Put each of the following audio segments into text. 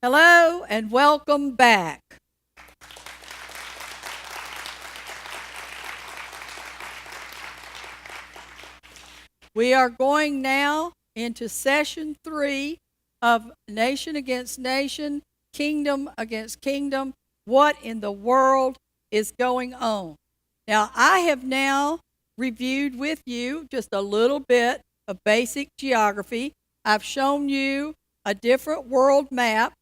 Hello and welcome back. We are going now into session 3 of Nation Against Nation, Kingdom Against Kingdom. What in the world is going on? Now, I have now reviewed with you just a little bit of basic geography. I've shown you a different world map,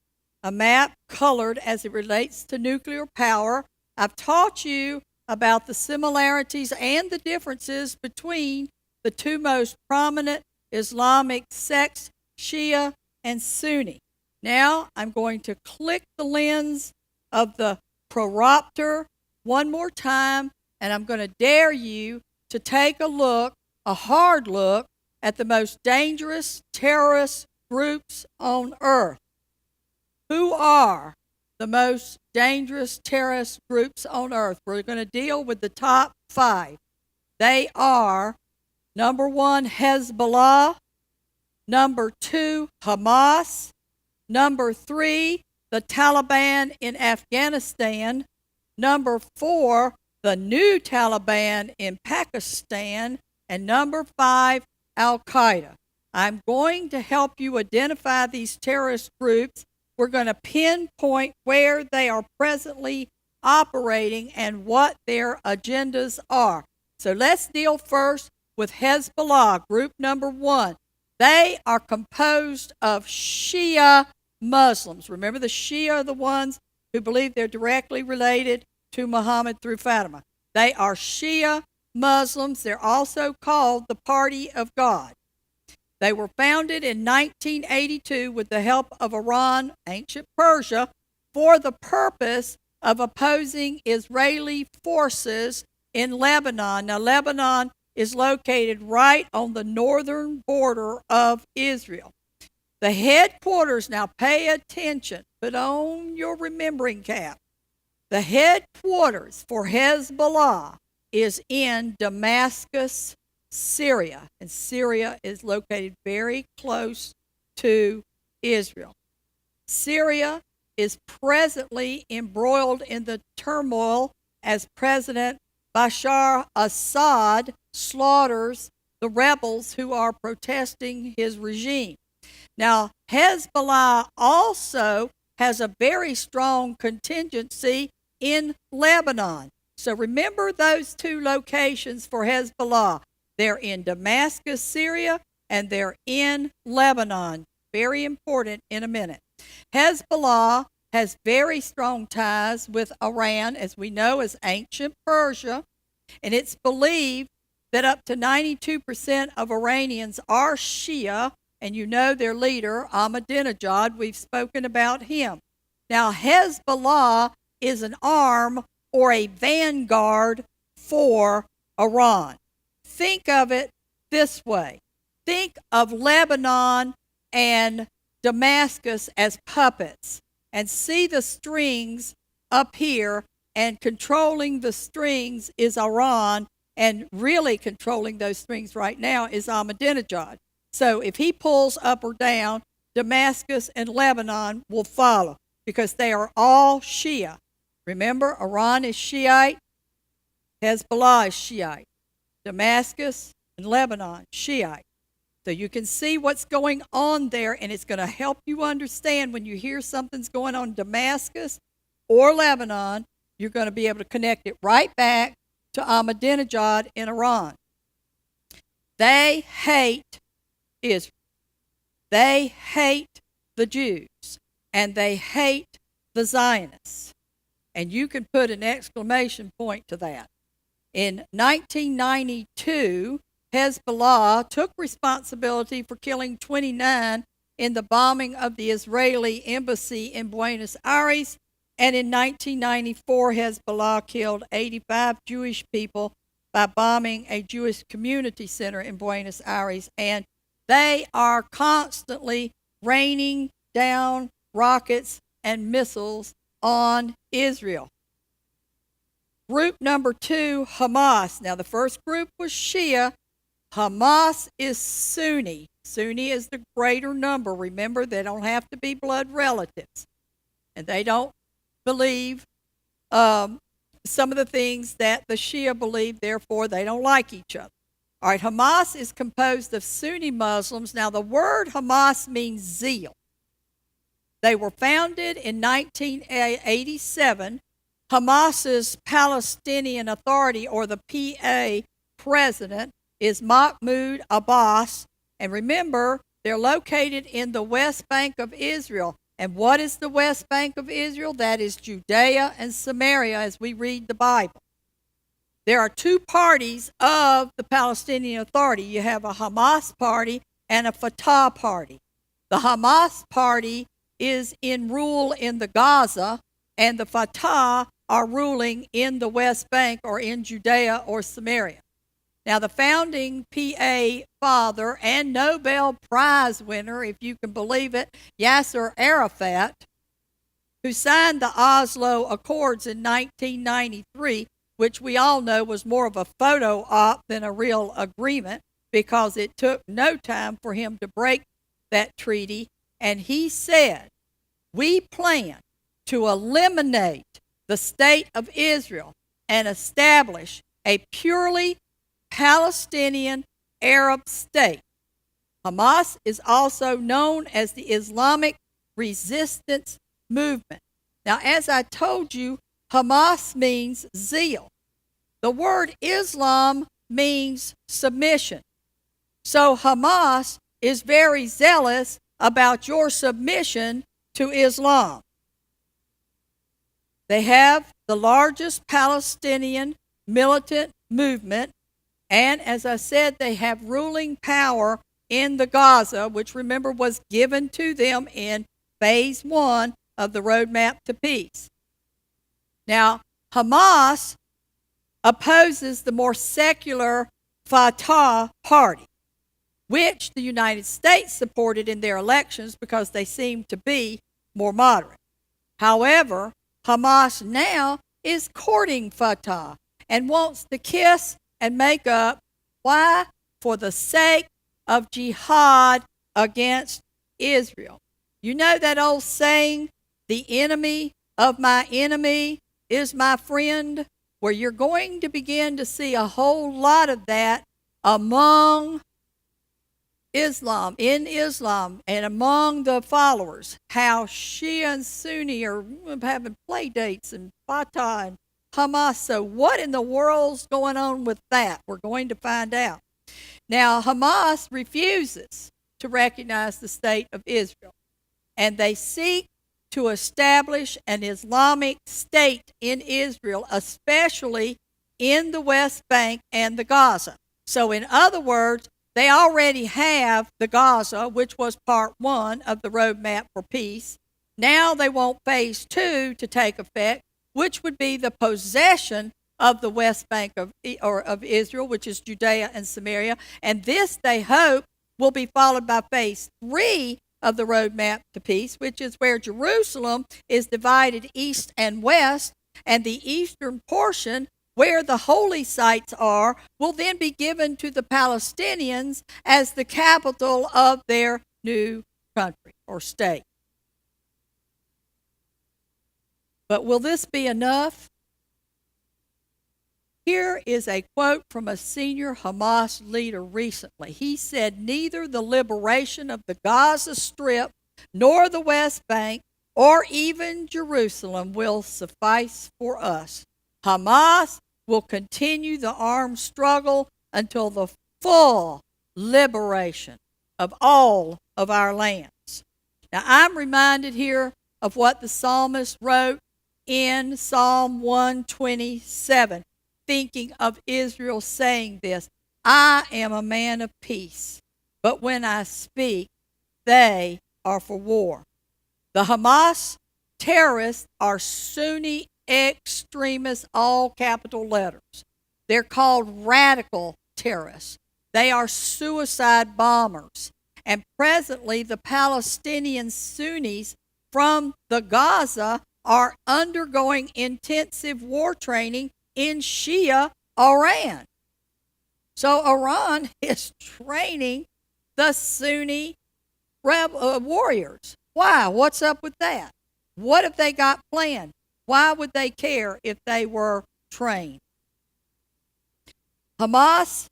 a map colored as it relates to nuclear power. I've taught you about the similarities and the differences between the two most prominent Islamic sects, Shia and Sunni. Now I'm going to click the lens of the proropter one more time, and I'm going to dare you to take a look, a hard look, at the most dangerous terrorist groups on earth. Who are the most dangerous terrorist groups on earth? We're going to deal with the top 5. They are number 1, Hezbollah, number 2, Hamas, number 3, the Taliban in Afghanistan, number 4, the new Taliban in Pakistan, and number 5, Al-Qaeda. I'm going to help you identify these terrorist groups. We're going to pinpoint where they are presently operating and what their agendas are. So let's deal first with Hezbollah, group number 1. They are composed of Shia Muslims. Remember, the Shia are the ones who believe they're directly related to Muhammad through Fatima. They are Shia Muslims. They're also called the Party of God. They were founded in 1982 with the help of Iran, ancient Persia, for the purpose of opposing Israeli forces in Lebanon. Now, Lebanon is located right on the northern border of Israel. The headquarters, now pay attention, put on your remembering cap. The headquarters for Hezbollah is in Damascus, Syria, and Syria is located very close to Israel. Syria is presently embroiled in the turmoil as President Bashar Assad slaughters the rebels who are protesting his regime. Now, Hezbollah also has a very strong contingency in Lebanon. So remember those two locations for Hezbollah. They're in Damascus, Syria, and they're in Lebanon. Very important in a minute. Hezbollah has very strong ties with Iran, as we know, as ancient Persia, and it's believed that up to 92% of Iranians are Shia, and you know their leader, Ahmadinejad. We've spoken about him. Now, Hezbollah is an arm or a vanguard for Iran. Think of it this way. Think of Lebanon and Damascus as puppets, and see the strings up here, and controlling the strings is Iran, and really controlling those strings right now is Ahmadinejad. So if he pulls up or down, Damascus and Lebanon will follow because they are all Shia. Remember, Iran is Shiite, Hezbollah is Shiite, Damascus and Lebanon, Shiite. So you can see what's going on there, and it's going to help you understand when you hear something's going on in Damascus or Lebanon, you're going to be able to connect it right back to Ahmadinejad in Iran. They hate Israel. They hate the Jews, and they hate the Zionists. And you can put an exclamation point to that. In 1992, Hezbollah took responsibility for killing 29 in the bombing of the Israeli embassy in Buenos Aires, and in 1994, Hezbollah killed 85 Jewish people by bombing a Jewish community center in Buenos Aires, and they are constantly raining down rockets and missiles on Israel. Group number 2, Hamas. Now, the first group was Shia. Hamas is Sunni. Sunni is the greater number. Remember, they don't have to be blood relatives. And they don't believe some of the things that the Shia believe, therefore they don't like each other. All right, Hamas is composed of Sunni Muslims. Now, the word Hamas means zeal. They were founded in 1987. Hamas's Palestinian Authority, or the PA president, is Mahmoud Abbas. And remember, they're located in the West Bank of Israel. And what is the West Bank of Israel? That is Judea and Samaria as we read the Bible. There are two parties of the Palestinian Authority. You have a Hamas party and a Fatah party. The Hamas party is in rule in the Gaza, and the Fatah are ruling in the West Bank or in Judea or Samaria. Now, the founding PA father and Nobel Prize winner, if you can believe it, Yasser Arafat, who signed the Oslo Accords in 1993, which we all know was more of a photo op than a real agreement because it took no time for him to break that treaty. And he said, we plan to eliminate the state of Israel and establish a purely Palestinian Arab state. Hamas is also known as the Islamic Resistance Movement. Now, as I told you, Hamas means zeal. The word Islam means submission. So Hamas is very zealous about your submission to Islam. They have the largest Palestinian militant movement, and as I said, they have ruling power in the Gaza, which remember was given to them in phase 1 of the roadmap to peace. Now, Hamas opposes the more secular Fatah party, which the United States supported in their elections because they seem to be more moderate. However, Hamas now is courting Fatah and wants to kiss and make up. Why? For the sake of jihad against Israel. You know that old saying, the enemy of my enemy is my friend, where you're going to begin to see a whole lot of that among Islam, in Islam, and among the followers, how Shia and Sunni are having play dates and Fatah and Hamas. So what in the world's going on with that? We're going to find out. Now, Hamas refuses to recognize the state of Israel, and they seek to establish an Islamic state in Israel, especially in the West Bank and the Gaza. So in other words, they already have the Gaza, which was part 1 of the roadmap for peace. Now they want phase 2 to take effect, which would be the possession of the West Bank of Israel, which is Judea and Samaria. And this, they hope, will be followed by phase 3 of the roadmap to peace, which is where Jerusalem is divided east and west, and the eastern portion, where the holy sites are, will then be given to the Palestinians as the capital of their new country or state. But will this be enough? Here is a quote from a senior Hamas leader recently. He said, neither the liberation of the Gaza Strip nor the West Bank or even Jerusalem will suffice for us. Hamas will continue the armed struggle until the full liberation of all of our lands. Now, I'm reminded here of what the psalmist wrote in Psalm 127. Thinking of Israel saying this, I am a man of peace, but when I speak, they are for war. The Hamas terrorists are Sunni extremists, all capital letters. They're called radical terrorists. They are suicide bombers. And presently, the Palestinian Sunnis from the Gaza are undergoing intensive war training in Shia Iran. So Iran is training the Sunni warriors. Why? What's up with that? What have they got planned? Why would they care if they were trained? Hamas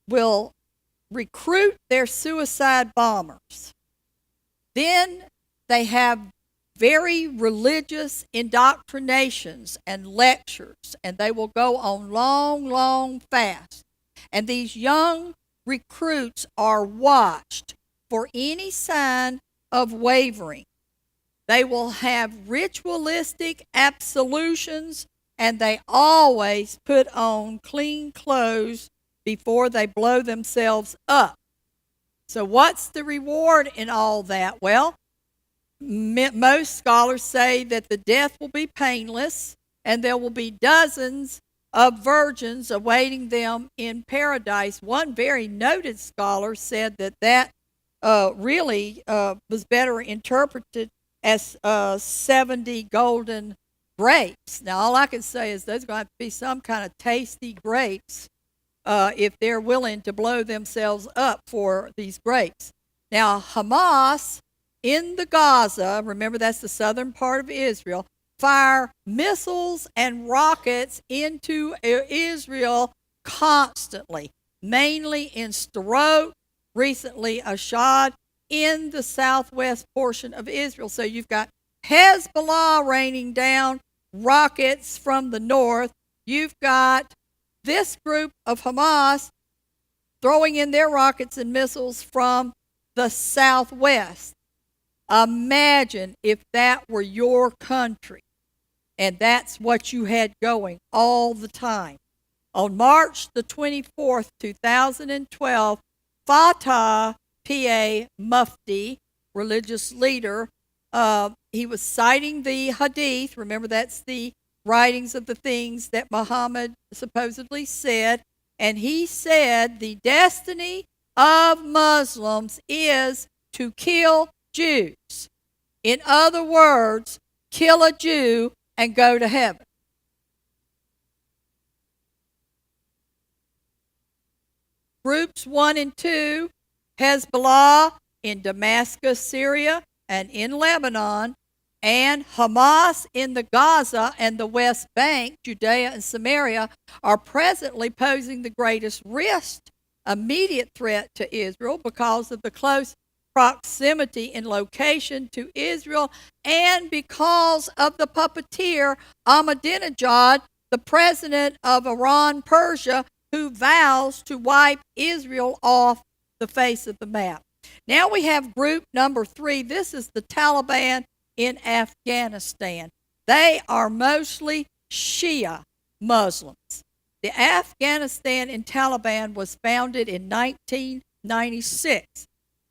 will recruit their suicide bombers. Then they have very religious indoctrinations and lectures, and they will go on long, long fasts. And these young recruits are watched for any sign of wavering. They will have ritualistic absolutions, and they always put on clean clothes before they blow themselves up. So what's the reward in all that? Well, most scholars say that the death will be painless, and there will be dozens of virgins awaiting them in paradise. One very noted scholar said that really was better interpreted as 70 golden grapes. Now, all I can say is there's going to have to be some kind of tasty grapes if they're willing to blow themselves up for these grapes. Now, Hamas in the Gaza, remember that's the southern part of Israel, fire missiles and rockets into Israel constantly, mainly in Sderot, recently Ashdod, in the southwest portion of Israel. So you've got Hezbollah raining down rockets from the north. You've got this group of Hamas throwing in their rockets and missiles from the southwest. Imagine if that were your country and that's what you had going all the time. On March the 24th, 2012, Fatah P.A. Mufti, religious leader, he was citing the Hadith. Remember, that's the writings of the things that Muhammad supposedly said. And he said the destiny of Muslims is to kill Jews. In other words, kill a Jew and go to heaven. Groups 1 and 2, Hezbollah in Damascus, Syria, and in Lebanon, and Hamas in the Gaza and the West Bank, Judea and Samaria, are presently posing the greatest risk, immediate threat to Israel because of the close proximity in location to Israel and because of the puppeteer Ahmadinejad, the president of Iran, Persia, who vows to wipe Israel off the face of the map. Now we have group number 3. This is the Taliban in Afghanistan. They are mostly Shia Muslims. The Afghanistan in Taliban was founded in 1996.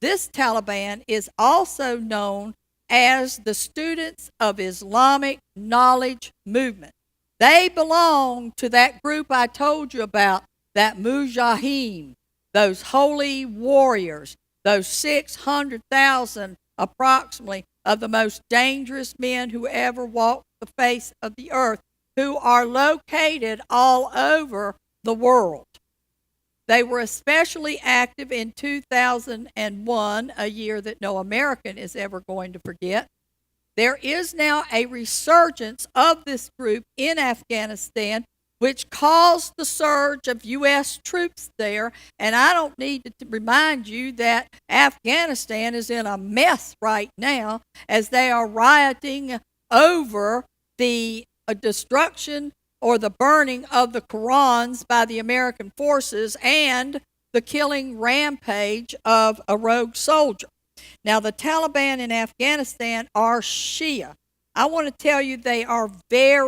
This Taliban is also known as the Students of Islamic Knowledge Movement. They belong to that group I told you about, that Mujahideen, those holy warriors, those 600,000 approximately of the most dangerous men who ever walked the face of the earth, who are located all over the world. They were especially active in 2001, a year that no American is ever going to forget. There is now a resurgence of this group in Afghanistan, which caused the surge of U.S. troops there. And I don't need to remind you that Afghanistan is in a mess right now as they are rioting over the destruction or the burning of the Qurans by the American forces and the killing rampage of a rogue soldier. Now, the Taliban in Afghanistan are Shia. I want to tell you they are they're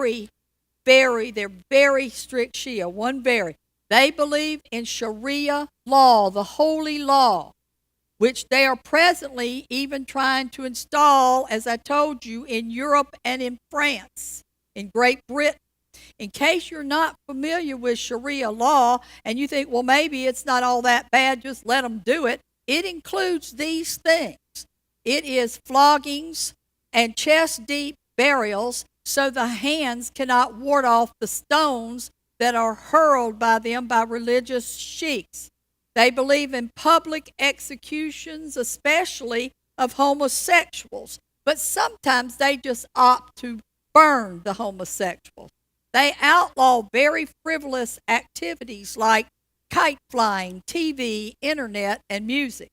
very strict Shia, They believe in Sharia law, the holy law, which they are presently even trying to install, as I told you, in Europe and in France, in Great Britain. In case you're not familiar with Sharia law and you think, well, maybe it's not all that bad, just let them do it, it includes these things. It is floggings and chest-deep burials so the hands cannot ward off the stones that are hurled by them by religious sheiks. They believe in public executions, especially of homosexuals. But sometimes they just opt to burn the homosexuals. They outlaw very frivolous activities like kite flying, TV, internet, and music.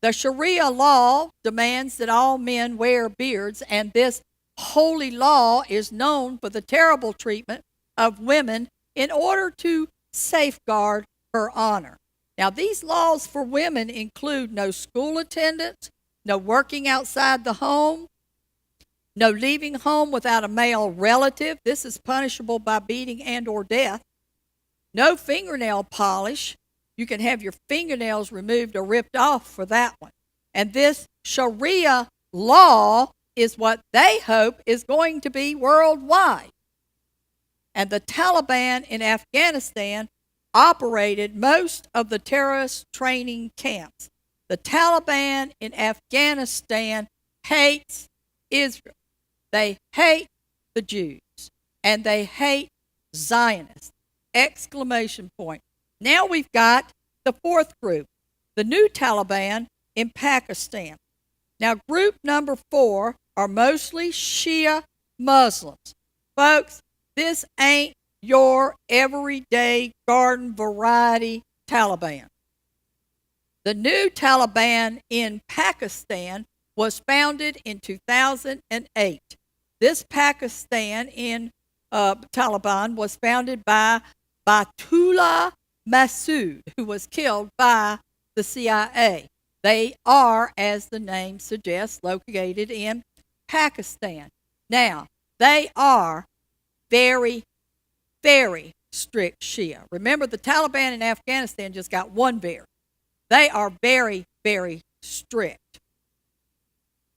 The Sharia law demands that all men wear beards, and this holy law is known for the terrible treatment of women in order to safeguard her honor. Now, these laws for women include no school attendance, no working outside the home, no leaving home without a male relative. This is punishable by beating and or death. No fingernail polish. You can have your fingernails removed or ripped off for that one. And this Sharia law is what they hope is going to be worldwide. And the Taliban in Afghanistan operated most of the terrorist training camps. The Taliban in Afghanistan hates Israel. They hate the Jews, and they hate Zionists. Exclamation point. Now we've got the fourth group, the new Taliban in Pakistan. Now, group number 4 are mostly Shia Muslims. Folks, this ain't your everyday garden variety Taliban. The new Taliban in Pakistan was founded in 2008. This Pakistan in Taliban was founded by Batullah Masood, who was killed by the CIA. They are, as the name suggests, located in Pakistan. Now, they are very, very strict Shia. Remember, the Taliban in Afghanistan just got one bear. They are very, very strict.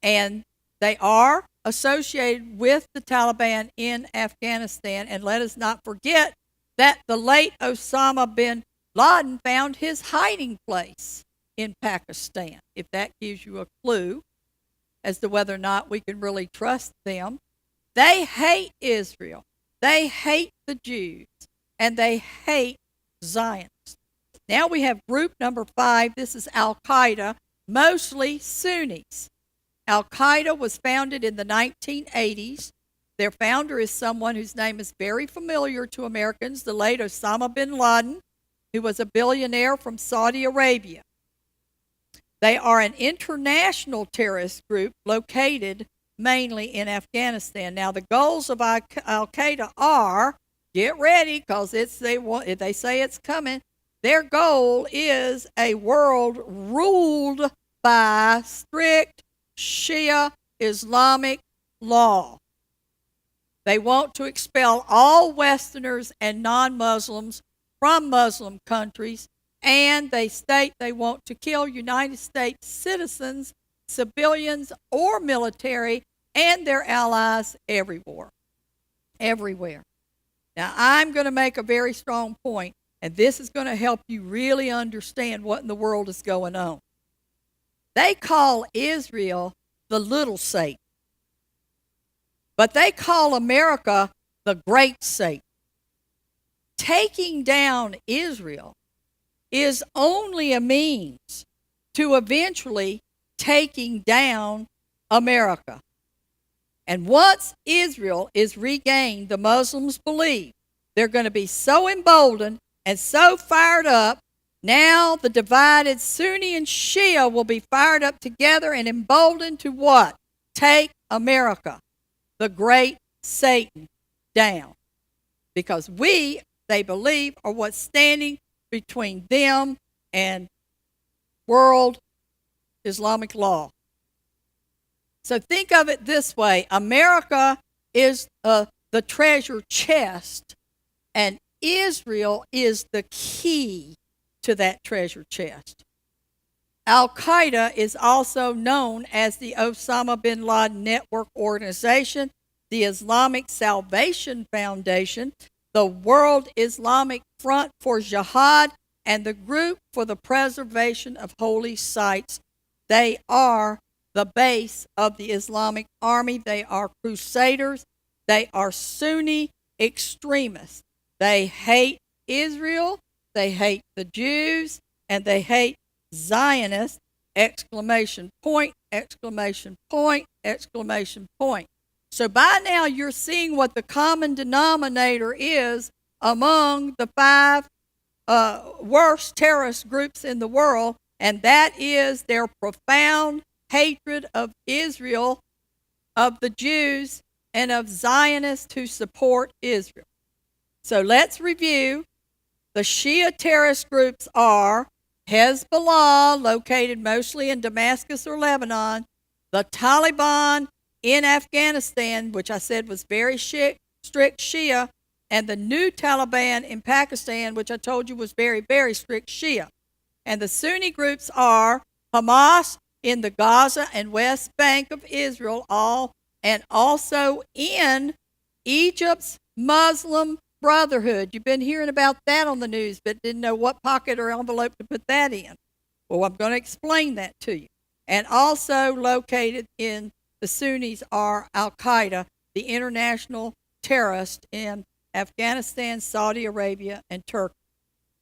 And they are associated with the Taliban in Afghanistan. And let us not forget that the late Osama bin Laden found his hiding place in Pakistan, if that gives you a clue as to whether or not we can really trust them. They hate Israel. They hate the Jews. And they hate Zionists. Now we have group number 5. This is Al-Qaeda, mostly Sunnis. Al-Qaeda was founded in the 1980s. Their founder is someone whose name is very familiar to Americans, the late Osama bin Laden, who was a billionaire from Saudi Arabia. They are an international terrorist group located mainly in Afghanistan. Now, the goals of Al-Qaeda are, get ready because they say it's coming, their goal is a world ruled by strict Shia Islamic law. They want to expel all Westerners and non-Muslims from Muslim countries, and they state they want to kill United States citizens, civilians, or military, and their allies everywhere. Everywhere. Now, I'm going to make a very strong point, and this is going to help you really understand what in the world is going on. They call Israel the little Satan, but they call America the great Satan. Taking down Israel is only a means to eventually taking down America. And once Israel is regained, the Muslims believe they're going to be so emboldened and so fired up. Now the divided Sunni and Shia will be fired up together and emboldened to what? Take America, the great Satan, down. Because we, they believe, are what's standing between them and world Islamic law. So think of it this way. America is the treasure chest, and Israel is the key to that treasure chest. Al-Qaeda is also known as the Osama bin Laden Network Organization, the Islamic Salvation Foundation, the World Islamic Front for Jihad, and the Group for the Preservation of Holy Sites. They are the base of the Islamic Army. They are crusaders. They are Sunni extremists. They hate Israel. They hate the Jews, and they hate Zionists, exclamation point, exclamation point, exclamation point. So by now you're seeing what the common denominator is among the five worst terrorist groups in the world, and that is their profound hatred of Israel, of the Jews, and of Zionists who support Israel. So let's review. The Shia terrorist groups are Hezbollah, located mostly in Damascus or Lebanon, the Taliban in Afghanistan, which I said was very strict Shia, and the new Taliban in Pakistan, which I told you was very, very strict Shia. And the Sunni groups are Hamas in the Gaza and West Bank of Israel, and also in Egypt's Muslim Brotherhood. You've been hearing about that on the news, but didn't know what pocket or envelope to put that in. Well, I'm going to explain that to you. And also located in the Sunnis are Al-Qaeda, the international terrorist in Afghanistan, Saudi Arabia, and Turkey.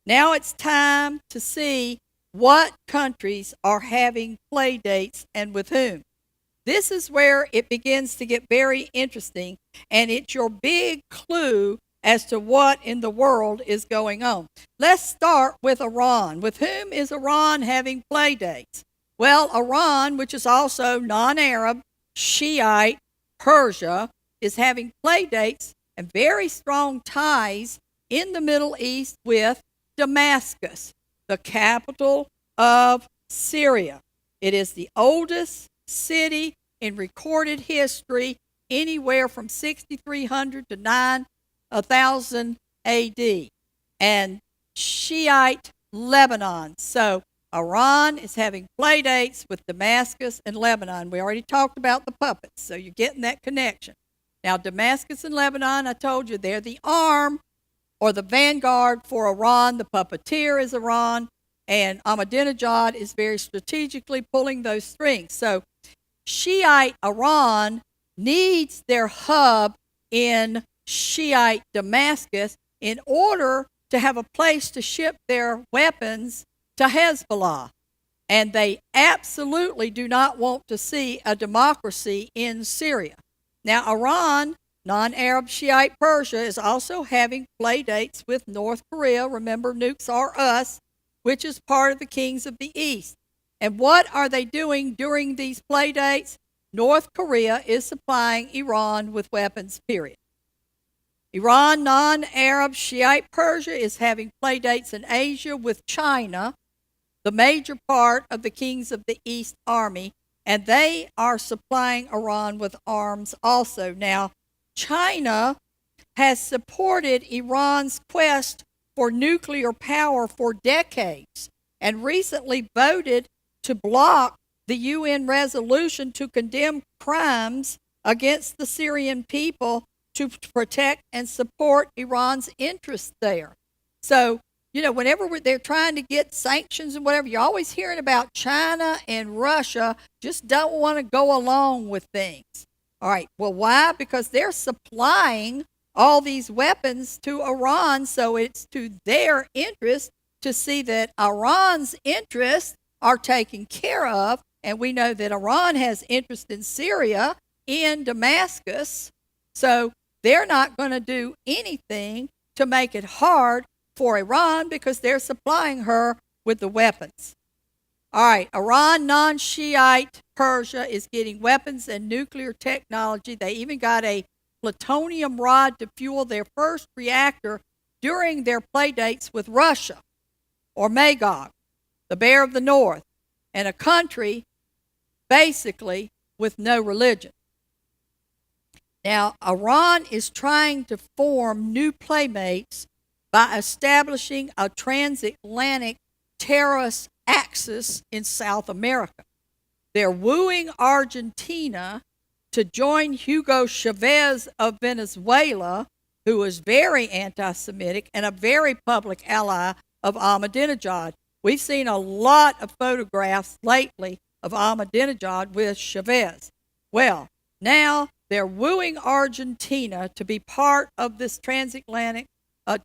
Now it's time to see what countries are having play dates and with whom. This is where it begins to get very interesting, and it's your big clue as to what in the world is going on. Let's start with Iran. With whom is Iran having play dates? Well, Iran, which is also non-Arab, Shiite, Persia, is having play dates and very strong ties in the Middle East with Damascus, the capital of Syria. It is the oldest city in recorded history, anywhere from 6300 to 9000 AD, and Shiite Lebanon. So Iran is having play dates with Damascus and Lebanon. We already talked about the puppets, so you're getting that connection. Now, Damascus and Lebanon, I told you, they're the arm or the vanguard for Iran. The puppeteer is Iran, and Ahmadinejad is very strategically pulling those strings. So Shiite Iran needs their hub in Shiite Damascus in order to have a place to ship their weapons to Hezbollah. And they absolutely do not want to see a democracy in Syria. Now, Iran, non-Arab Shiite Persia, is also having play dates with North Korea. Remember, nukes are us, which is part of the kings of the East. And what are they doing during these play dates? North Korea is supplying Iran with weapons, period. Iran, non-Arab Shiite Persia, is having play dates in Asia with China, the major part of the Kings of the East army, and they are supplying Iran with arms also. Now, China has supported Iran's quest for nuclear power for decades and recently voted to block the UN resolution to condemn crimes against the Syrian people to protect and support Iran's interests there. So, whenever they're trying to get sanctions and whatever, you're always hearing about China and Russia just don't want to go along with things. All right, well, why? Because they're supplying all these weapons to Iran, so it's to their interest to see that Iran's interests are taken care of, and we know that Iran has interest in Syria, in Damascus, so they're not going to do anything to make it hard for Iran because they're supplying her with the weapons. All right, Iran, non-Shiite Persia, is getting weapons and nuclear technology. They even got a plutonium rod to fuel their first reactor during their play dates with Russia, or Magog, the Bear of the North, and a country basically with no religion. Now, Iran is trying to form new playmates by establishing a transatlantic terrorist axis in South America. They're wooing Argentina to join Hugo Chavez of Venezuela, who is very anti-Semitic and a very public ally of Ahmadinejad. We've seen a lot of photographs lately of Ahmadinejad with Chavez. Well, now they're wooing Argentina to be part of this transatlantic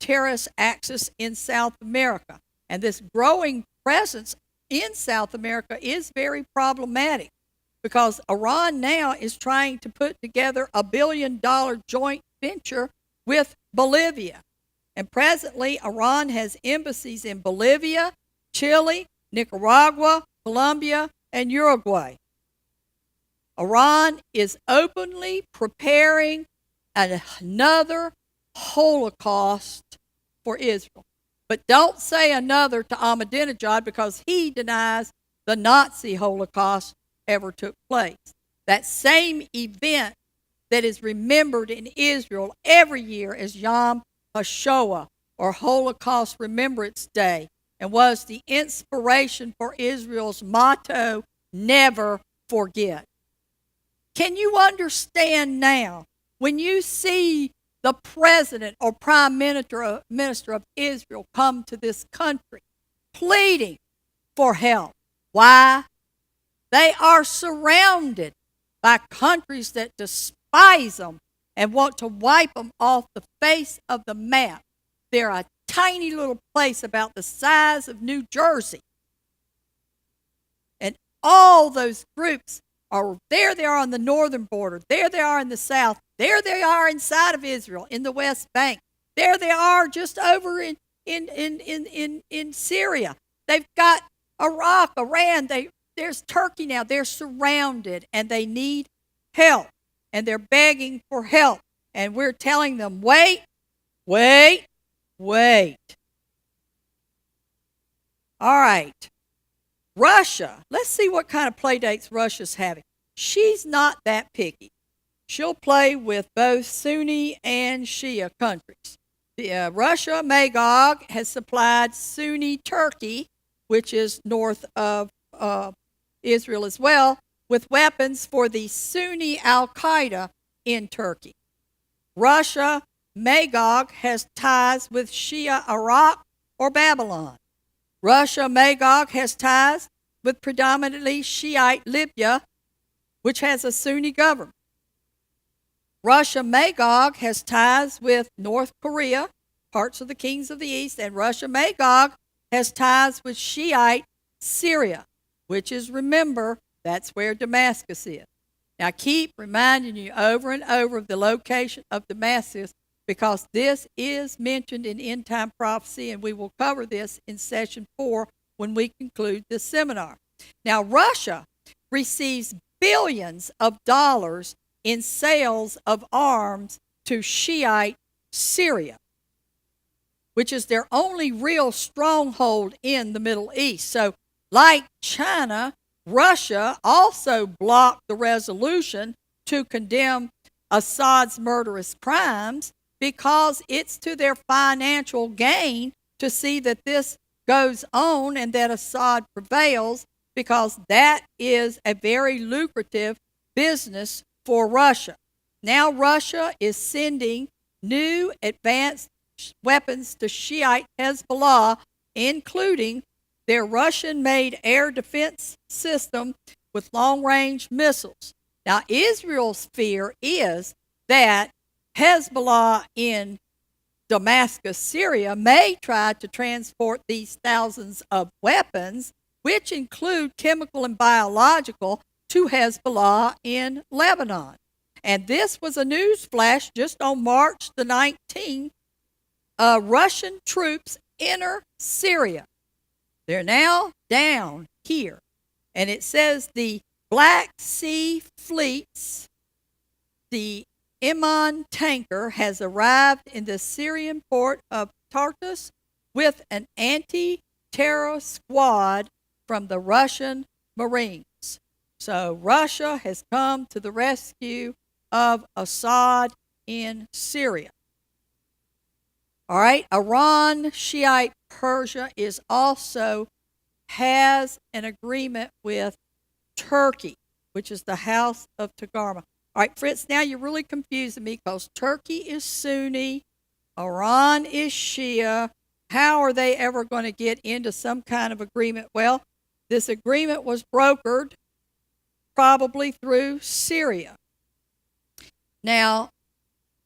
terrorist axis in South America. And this growing presence in South America is very problematic because Iran now is trying to put together a $1 billion joint venture with Bolivia. And presently, Iran has embassies in Bolivia, Chile, Nicaragua, Colombia, and Uruguay. Iran is openly preparing another Holocaust for Israel. But don't say another to Ahmadinejad because he denies the Nazi Holocaust ever took place. That same event that is remembered in Israel every year as Yom HaShoah, or Holocaust Remembrance Day, and was the inspiration for Israel's motto, never forget. Can you understand now, when you see the president or prime minister of Israel come to this country pleading for help? Why? They are surrounded by countries that despise them and want to wipe them off the face of the map. They're a tiny little place about the size of New Jersey. And all those groups are there. They are on the northern border. There they are in the south. There they are inside of Israel in the West Bank. There they are just over in Syria. They've got Iraq, Iran. There's Turkey now. They're surrounded and they need help. And they're begging for help. And we're telling them, wait. All right. Russia. Let's see what kind of play dates Russia's having. She's not that picky. She'll play with both Sunni and Shia countries. Russia, Magog, has supplied Sunni Turkey, which is north of Israel as well, with weapons for the Sunni Al-Qaeda in Turkey. Russia, Magog, has ties with Shia Iraq or Babylon. Russia, Magog, has ties with predominantly Shiite Libya, which has a Sunni government. Russia, Magog, has ties with North Korea, parts of the kings of the east, and Russia, Magog, has ties with Shiite Syria, which is, remember, that's where Damascus is. Now, I keep reminding you over and over of the location of Damascus because this is mentioned in End Time Prophecy, and we will cover this in session 4 when we conclude this seminar. Now, Russia receives billions of dollars in sales of arms to Shiite Syria, which is their only real stronghold in the Middle East. So, like China, Russia also blocked the resolution to condemn Assad's murderous crimes because it's to their financial gain to see that this goes on and that Assad prevails, because that is a very lucrative business for Russia. Now Russia is sending new advanced weapons to Shiite Hezbollah, including their Russian-made air defense system with long-range missiles. Now, Israel's fear is that Hezbollah in Damascus, Syria, may try to transport these thousands of weapons, which include chemical and biological, to Hezbollah in Lebanon. And this was a news flash just on March the 19th. Russian troops enter Syria. They're now down here. And it says the Black Sea fleets, the Iman tanker, has arrived in the Syrian port of Tartus with an anti-terror squad from the Russian Marines. So Russia has come to the rescue of Assad in Syria. All right, Iran, Shiite Persia has an agreement with Turkey, which is the House of Togarmah. All right, Fritz, now you're really confusing me because Turkey is Sunni, Iran is Shia. How are they ever going to get into some kind of agreement? Well, this agreement was brokered probably through Syria. Now,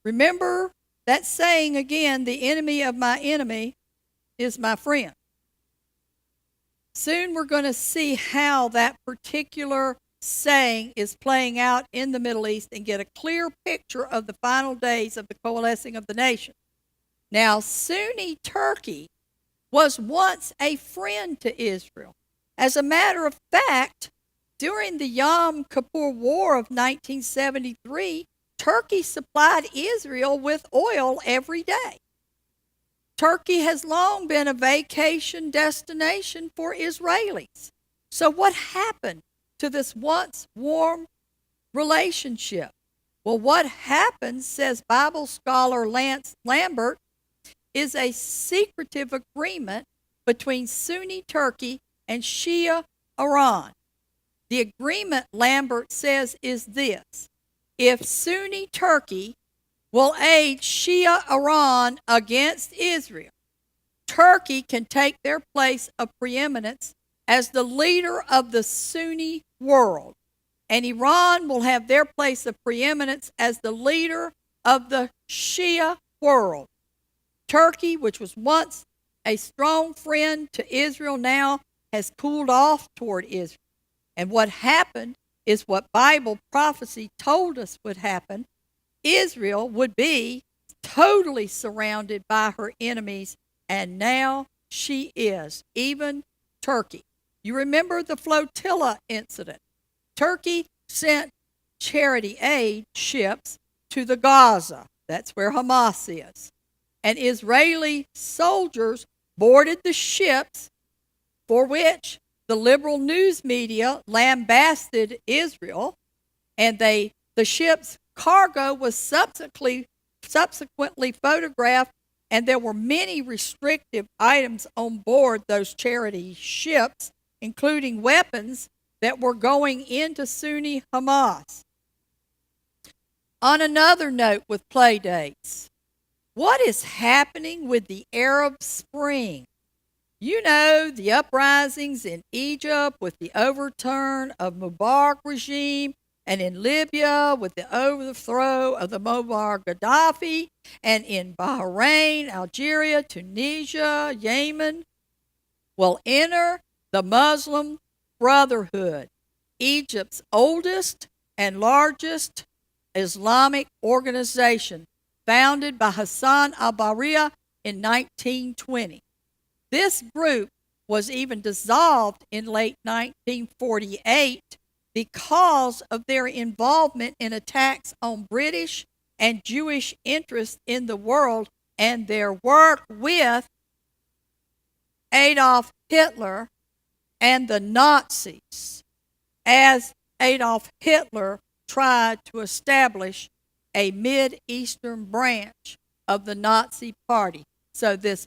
remember that saying again, the enemy of my enemy is my friend. Soon we're going to see how that particular saying is playing out in the Middle East and get a clear picture of the final days of the coalescing of the nation. Now, Sunni Turkey was once a friend to Israel. As a matter of fact, during the Yom Kippur War of 1973, Turkey supplied Israel with oil every day. Turkey has long been a vacation destination for Israelis. So what happened to this once warm relationship? Well, what happened, says Bible scholar Lance Lambert, is a secretive agreement between Sunni Turkey and Shia Iran. The agreement, Lambert says, is this: if Sunni Turkey will aid Shia Iran against Israel, Turkey can take their place of preeminence as the leader of the Sunni world, and Iran will have their place of preeminence as the leader of the Shia world. Turkey, which was once a strong friend to Israel, now has cooled off toward Israel. And what happened is what Bible prophecy told us would happen. Israel would be totally surrounded by her enemies, and now she is, even Turkey. You remember the flotilla incident. Turkey sent charity aid ships to the Gaza. That's where Hamas is. And Israeli soldiers boarded the ships, for which the liberal news media lambasted Israel, and the ship's cargo was subsequently photographed, and there were many restrictive items on board those charity ships, including weapons that were going into Sunni Hamas. On another note with play dates, what is happening with the Arab Spring? You know, the uprisings in Egypt with the overturn of Mubarak regime, and in Libya with the overthrow of the Muammar Gaddafi, and in Bahrain, Algeria, Tunisia, Yemen. Will enter the Muslim Brotherhood, Egypt's oldest and largest Islamic organization, founded by Hassan al-Banna in 1920. This group was even dissolved in late 1948 because of their involvement in attacks on British and Jewish interests in the world and their work with Adolf Hitler and the Nazis, as Adolf Hitler tried to establish a Mid-Eastern branch of the Nazi Party. So this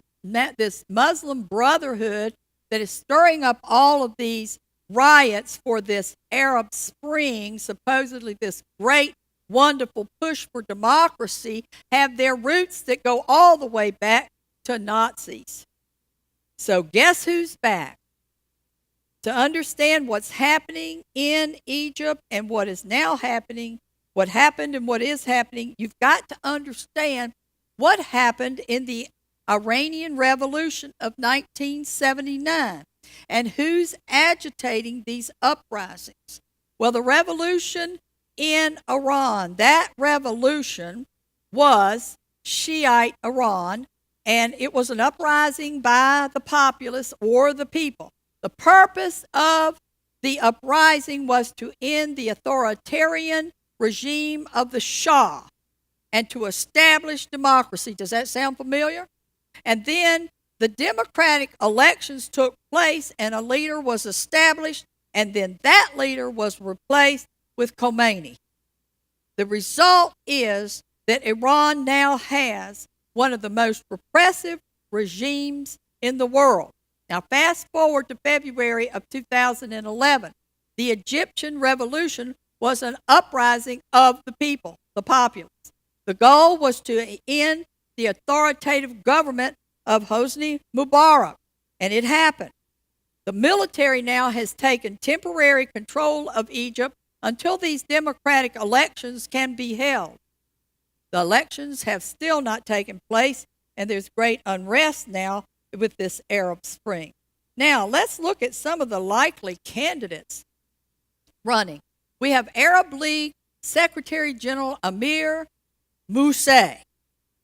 Muslim Brotherhood that is stirring up all of these riots for this Arab Spring, supposedly this great, wonderful push for democracy, have their roots that go all the way back to Nazis. So guess who's back? To understand what's happening in Egypt and what is now happening, what happened and what is happening, you've got to understand what happened in the Iranian Revolution of 1979 and who's agitating these uprisings. Well, the revolution in Iran, that revolution was Shiite Iran, and it was an uprising by the populace or the people. The purpose of the uprising was to end the authoritarian regime of the Shah and to establish democracy. Does that sound familiar? And then the democratic elections took place and a leader was established, and then that leader was replaced with Khomeini. The result is that Iran now has one of the most repressive regimes in the world. Now, fast forward to February of 2011. The Egyptian Revolution was an uprising of the people, the populace. The goal was to end the authoritative government of Hosni Mubarak, and it happened. The military now has taken temporary control of Egypt until these democratic elections can be held. The elections have still not taken place, and there's great unrest now with this Arab Spring. Now, let's look at some of the likely candidates running. We have Arab League Secretary General Amir Mousseh,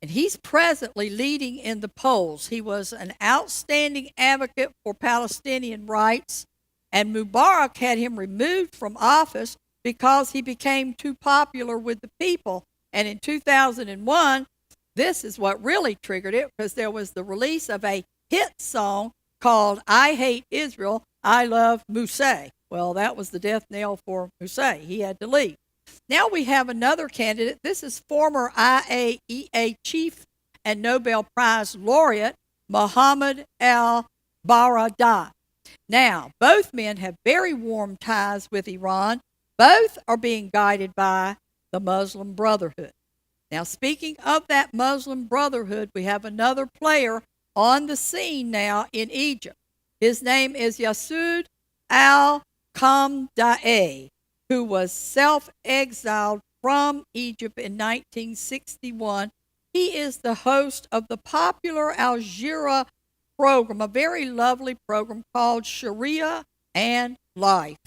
and he's presently leading in the polls. He was an outstanding advocate for Palestinian rights, and Mubarak had him removed from office because he became too popular with the people. And in 2001, this is what really triggered it, because there was the release of a hit song called I Hate Israel, I Love Mousseh. Well, that was the death knell for Mousseh. He had to leave. Now we have another candidate. This is former IAEA chief and Nobel Prize laureate Mohammed al-Baradei. Now, both men have very warm ties with Iran. Both are being guided by the Muslim Brotherhood. Now, speaking of that Muslim Brotherhood, we have another player on the scene now in Egypt. His name is Yasud al-Qamdaei, who was self-exiled from Egypt in 1961. He is the host of the popular Al Jazeera program, a very lovely program called Sharia and Life.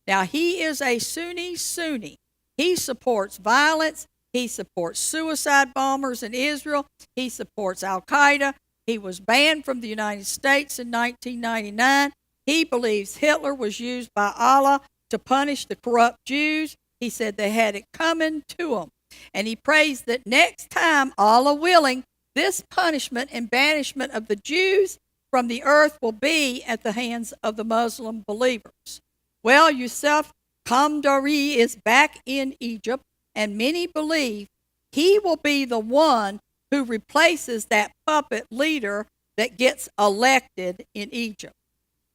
Now, he is a Sunni. He supports violence. He supports suicide bombers in Israel. He supports Al-Qaeda. He was banned from the United States in 1999. He believes Hitler was used by Allah to punish the corrupt Jews. He said they had it coming to them. And he prays that next time, Allah willing, this punishment and banishment of the Jews from the earth will be at the hands of the Muslim believers. Well, Yusuf Qamdaei is back in Egypt, and many believe he will be the one who replaces that puppet leader that gets elected in Egypt.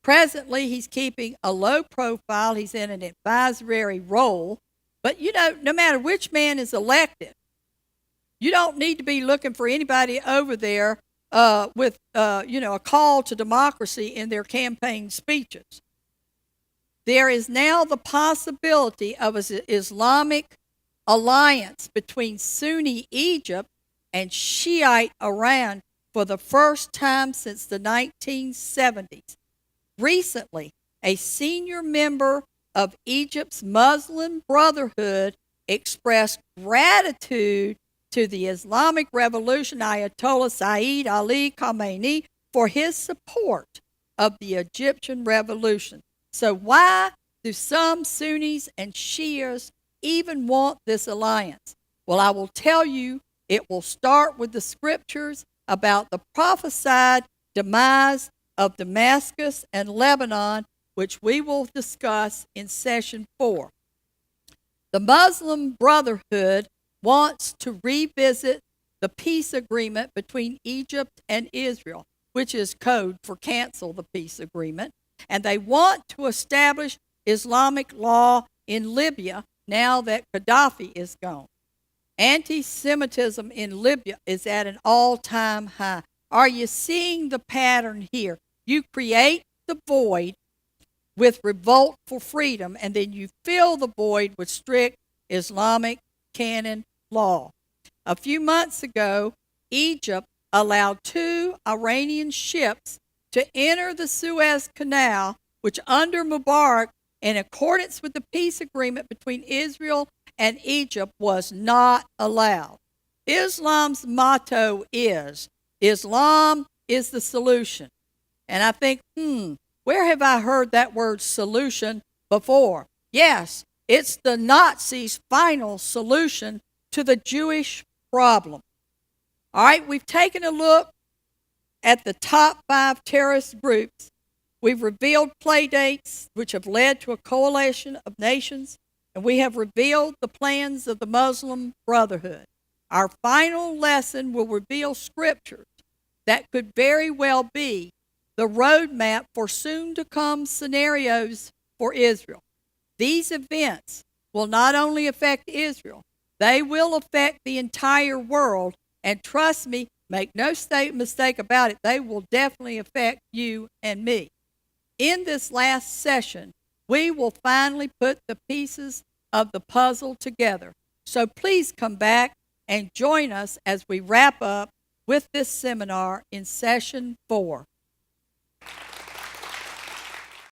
Presently, he's keeping a low profile. He's in an advisory role. But, no matter which man is elected, you don't need to be looking for anybody over there with, a call to democracy in their campaign speeches. There is now the possibility of an Islamic alliance between Sunni Egypt and Shiite Iran for the first time since the 1970s. Recently, a senior member of Egypt's Muslim Brotherhood expressed gratitude to the Islamic Revolution Ayatollah Sayyid Ali Khamenei for his support of the Egyptian revolution. So why do some Sunnis and Shias even want this alliance? Well, I will tell you, it will start with the scriptures about the prophesied demise of Damascus and Lebanon, which we will discuss in session 4. The Muslim Brotherhood wants to revisit the peace agreement between Egypt and Israel, which is code for cancel the peace agreement, and they want to establish Islamic law in Libya now that Gaddafi is gone. Anti-Semitism in Libya is at an all-time high. Are you seeing the pattern here? You create the void with revolt for freedom, and then you fill the void with strict Islamic canon law. A few months ago, Egypt allowed 2 Iranian ships to enter the Suez Canal, which under Mubarak, in accordance with the peace agreement between Israel and Egypt, was not allowed. Islam's motto is, Islam is the solution. And I think, where have I heard that word solution before? Yes, it's the Nazis' final solution to the Jewish problem. All right, we've taken a look at the top 5 terrorist groups. We've revealed play dates which have led to a coalition of nations, and we have revealed the plans of the Muslim Brotherhood. Our final lesson will reveal scriptures that could very well be the roadmap for soon-to-come scenarios for Israel. These events will not only affect Israel, they will affect the entire world, and trust me, make no mistake about it, they will definitely affect you and me. In this last session, we will finally put the pieces of the puzzle together. So please come back and join us as we wrap up with this seminar in session 4.